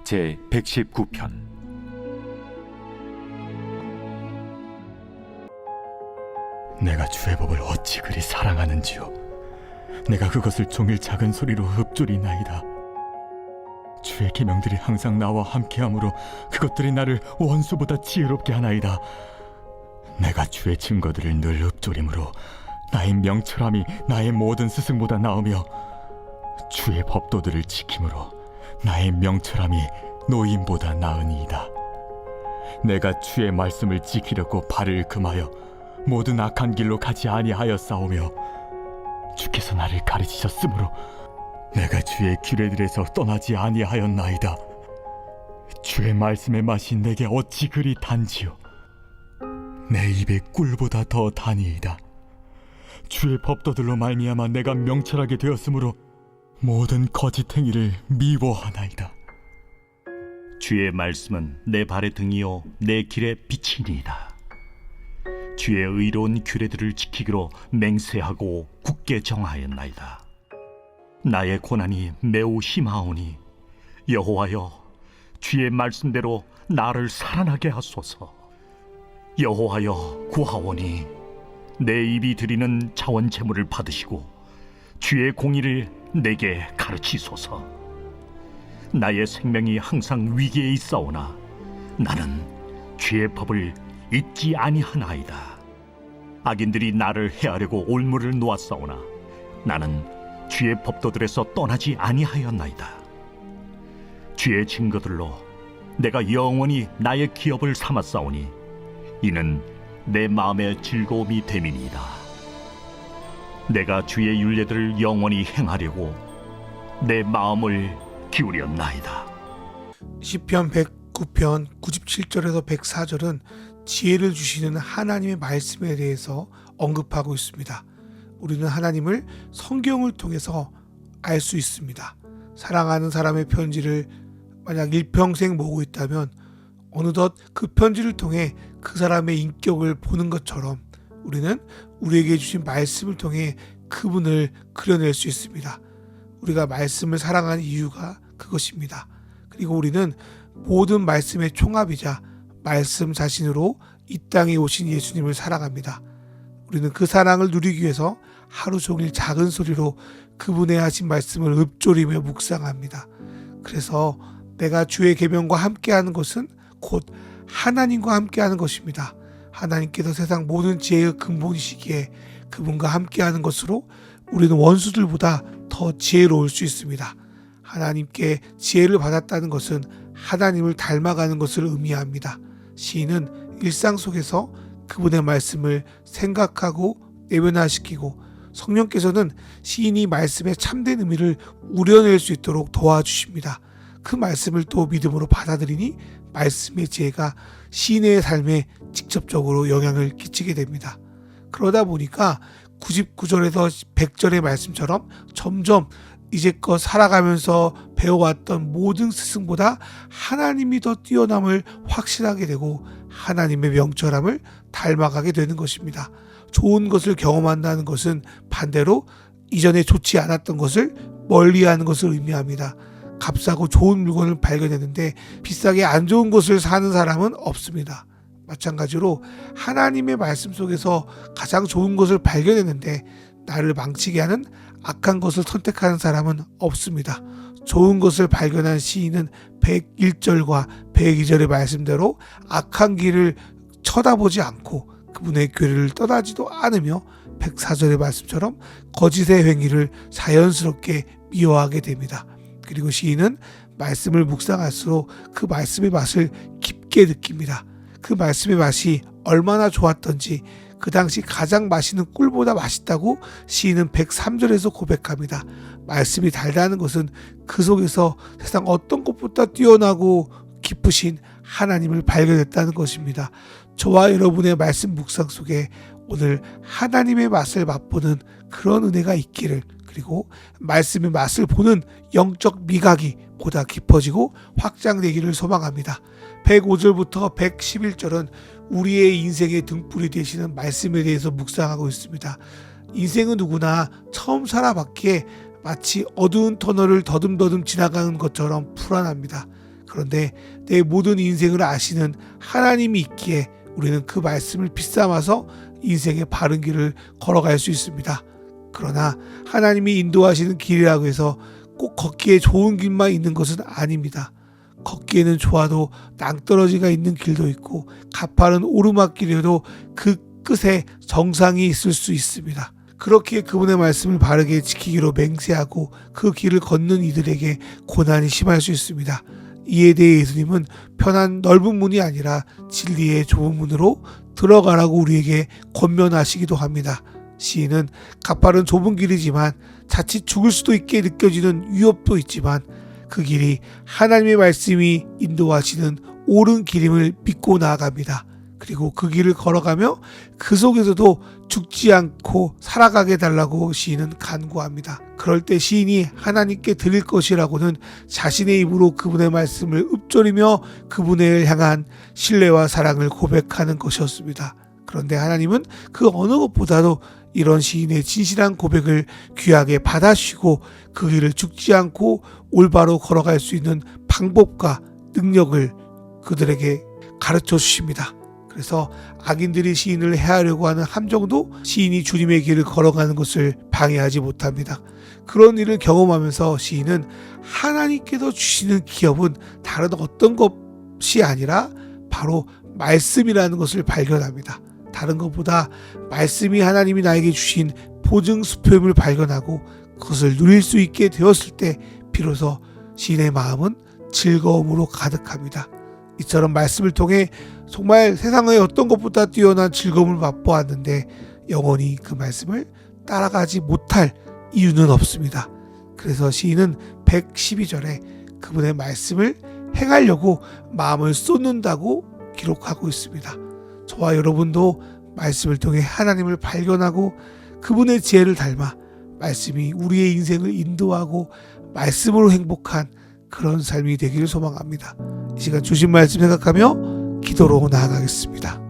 제 119편. 내가 주의 법을 어찌 그리 사랑하는지요. 내가 그것을 종일 작은 소리로 읊조리나이다. 주의 계명들이 항상 나와 함께하므로 그것들이 나를 원수보다 지혜롭게 하나이다. 내가 주의 증거들을 늘 읊조림으로 나의 명철함이 나의 모든 스승보다 나으며 주의 법도들을 지킴으로 나의 명철함이 노인보다 나으니이다. 내가 주의 말씀을 지키려고 발을 금하여 모든 악한 길로 가지 아니하였사오며 주께서 나를 가르치셨으므로 내가 주의 규례들에서 떠나지 아니하였나이다. 주의 말씀의 맛이 내게 어찌 그리 단지요. 내 입에 꿀보다 더 다니이다. 주의 법도들로 말미암아 내가 명철하게 되었으므로 모든 거짓 행위를 미워하나이다. 주의 말씀은 내 발의 등이요 내 길의 빛이니이다. 주의 의로운 규례들을 지키기로 맹세하고 굳게 정하였나이다. 나의 고난이 매우 심하오니 여호와여, 주의 말씀대로 나를 살아나게 하소서. 여호와여, 구하오니 내 입이 드리는 자원 제물을 받으시고 주의 공의를 내게 가르치소서. 나의 생명이 항상 위기에 있사오나 나는 주의 법을 잊지 아니하나이다. 악인들이 나를 해하려고 올무를 놓았사오나 나는 주의 법도들에서 떠나지 아니하였나이다. 주의 증거들로 내가 영원히 나의 기업을 삼았사오니 이는 내 마음의 즐거움이 됨이니이다. 내가 주의 율례들을 영원히 행하려고 내 마음을 기울였나이다. 시편 109편 97절에서 104절은 지혜를 주시는 하나님의 말씀에 대해서 언급하고 있습니다. 우리는 하나님을 성경을 통해서 알 수 있습니다. 사랑하는 사람의 편지를 만약 일평생 모으고 있다면 어느덧 그 편지를 통해 그 사람의 인격을 보는 것처럼 우리는 우리에게 주신 말씀을 통해 그분을 그려낼 수 있습니다. 우리가 말씀을 사랑하는 이유가 그것입니다. 그리고 우리는 모든 말씀의 총합이자 말씀 자신으로 이 땅에 오신 예수님을 사랑합니다. 우리는 그 사랑을 누리기 위해서 하루 종일 작은 소리로 그분의 하신 말씀을 읊조리며 묵상합니다. 그래서 내가 주의 계명과 함께하는 것은 곧 하나님과 함께하는 것입니다. 하나님께서 세상 모든 지혜의 근본이시기에 그분과 함께하는 것으로 우리는 원수들보다 더 지혜로울 수 있습니다. 하나님께 지혜를 받았다는 것은 하나님을 닮아가는 것을 의미합니다. 시인은 일상 속에서 그분의 말씀을 생각하고 내면화시키고 성령께서는 시인이 말씀의 참된 의미를 우려낼 수 있도록 도와주십니다. 그 말씀을 또 믿음으로 받아들이니 말씀의 지혜가 시인의 삶에 직접적으로 영향을 끼치게 됩니다. 그러다 보니까 99절에서 100절의 말씀처럼 점점 이제껏 살아가면서 배워왔던 모든 스승보다 하나님이 더 뛰어남을 확신하게 되고 하나님의 명철함을 닮아가게 되는 것입니다. 좋은 것을 경험한다는 것은 반대로 이전에 좋지 않았던 것을 멀리하는 것을 의미합니다. 값싸고 좋은 물건을 발견했는데 비싸게 안 좋은 것을 사는 사람은 없습니다. 마찬가지로 하나님의 말씀 속에서 가장 좋은 것을 발견했는데 나를 망치게 하는 악한 것을 선택하는 사람은 없습니다. 좋은 것을 발견한 시인은 101절과 102절의 말씀대로 악한 길을 쳐다보지 않고 그분의 교리를 떠나지도 않으며 104절의 말씀처럼 거짓의 행위를 자연스럽게 미워하게 됩니다. 그리고 시인은 말씀을 묵상할수록 그 말씀의 맛을 깊게 느낍니다. 그 말씀의 맛이 얼마나 좋았던지 그 당시 가장 맛있는 꿀보다 맛있다고 시인은 103절에서 고백합니다. 말씀이 달다는 것은 그 속에서 세상 어떤 것보다 뛰어나고 기쁘신 하나님을 발견했다는 것입니다. 저와 여러분의 말씀 묵상 속에 오늘 하나님의 맛을 맛보는 그런 은혜가 있기를, 그리고 말씀의 맛을 보는 영적 미각이 보다 깊어지고 확장되기를 소망합니다. 105절부터 111절은 우리의 인생의 등불이 되시는 말씀에 대해서 묵상하고 있습니다. 인생은 누구나 처음 살아봤기에 마치 어두운 터널을 더듬더듬 지나가는 것처럼 불안합니다. 그런데 내 모든 인생을 아시는 하나님이 있기에 우리는 그 말씀을 비삼아서 인생의 바른 길을 걸어갈 수 있습니다. 그러나 하나님이 인도하시는 길이라고 해서 꼭 걷기에 좋은 길만 있는 것은 아닙니다. 걷기에는 좋아도 낭떠러지가 있는 길도 있고 가파른 오르막길에도 그 끝에 정상이 있을 수 있습니다. 그렇기에 그분의 말씀을 바르게 지키기로 맹세하고 그 길을 걷는 이들에게 고난이 심할 수 있습니다. 이에 대해 예수님은 편한 넓은 문이 아니라 진리의 좁은 문으로 들어가라고 우리에게 권면하시기도 합니다. 시인은 가파른 좁은 길이지만 자칫 죽을 수도 있게 느껴지는 위협도 있지만 그 길이 하나님의 말씀이 인도하시는 옳은 길임을 믿고 나아갑니다. 그리고 그 길을 걸어가며 그 속에서도 죽지 않고 살아가게 달라고 시인은 간구합니다. 그럴 때 시인이 하나님께 드릴 것이라고는 자신의 입으로 그분의 말씀을 읊조리며 그분을 향한 신뢰와 사랑을 고백하는 것이었습니다. 그런데 하나님은 그 어느 것보다도 이런 시인의 진실한 고백을 귀하게 받아주시고 그 길을 죽지 않고 올바로 걸어갈 수 있는 방법과 능력을 그들에게 가르쳐 주십니다. 그래서 악인들이 시인을 해하려고 하는 함정도 시인이 주님의 길을 걸어가는 것을 방해하지 못합니다. 그런 일을 경험하면서 시인은 하나님께서 주시는 기업은 다른 어떤 것이 아니라 바로 말씀이라는 것을 발견합니다. 다른 것보다 말씀이 하나님이 나에게 주신 보증수표임을 발견하고 그것을 누릴 수 있게 되었을 때 비로소 시인의 마음은 즐거움으로 가득합니다. 이처럼 말씀을 통해 정말 세상의 어떤 것보다 뛰어난 즐거움을 맛보았는데 영원히 그 말씀을 따라가지 못할 이유는 없습니다. 그래서 시인은 112절에 그분의 말씀을 행하려고 마음을 쏟는다고 기록하고 있습니다. 저와 여러분도 말씀을 통해 하나님을 발견하고 그분의 지혜를 닮아 말씀이 우리의 인생을 인도하고 말씀으로 행복한 그런 삶이 되기를 소망합니다. 이 시간 주신 말씀 생각하며 기도로 나아가겠습니다.